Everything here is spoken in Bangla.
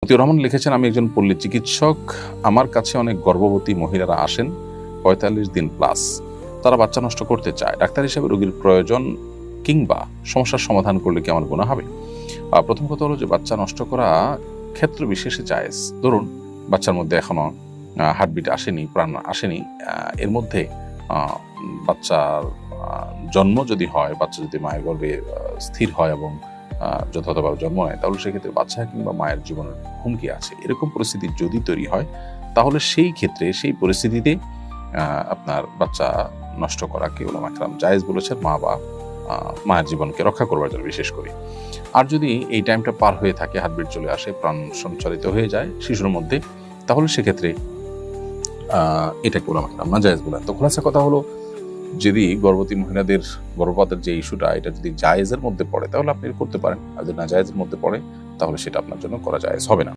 মতিউর রহমান লিখেছেন, আমি একজন পল্লী চিকিৎসক। আমার কাছে অনেক গর্ভবতী মহিলারা আসেন ৪৫ দিন প্লাস। তারা বাচ্চা নষ্ট করতে চায়। ডাক্তার হিসেবে রোগীর প্রয়োজন কিংবা সমস্যার সমাধান করলে কি আমার গুনাহ হবে? প্রথম কথা হলো যে বাচ্চা নষ্ট করা ক্ষেত্র বিশেষে জায়েজ। ধরুন বাচ্চার মধ্যে এখনো হার্টবিট আসেনি, প্রাণ আসেনি, এর মধ্যে বাচ্চার জন্ম যদি হয়, বাচ্চা যদি মায়ের গর্ভে স্থির হয় এবং যথাযথভাবে জন্ম নেয়, তাহলে সেক্ষেত্রে বাচ্চা কিংবা মায়ের জীবনের হুমকি আছে। এরকম পরিস্থিতি যদি তৈরি হয়, তাহলে সেই ক্ষেত্রে সেই পরিস্থিতিতে আপনার বাচ্চা নষ্ট করাকে উলামা কেরাম জায়েজ বলেছেন, মা বা মায়ের জীবনকে রক্ষা করবার জন্য বিশেষ করে। আর যদি এই টাইমটা পার হয়ে থাকে, হার্টবিট চলে আসে, প্রাণ সঞ্চালিত হয়ে যায় শিশুর মধ্যে, তাহলে সেক্ষেত্রে এটাকে উলামা কেরাম নাজায়েজ বলেন। তো খোলাসা কথা হলো, যদি গর্ভবতী মহিলাদের গর্ভপাতের যে ইস্যুটা, এটা যদি জায়েজের মধ্যে পড়ে তাহলে আপনি করতে পারেন, আর যদি না জায়েজের মধ্যে পড়ে তাহলে সেটা আপনার জন্য করা জায়েজ হবে না।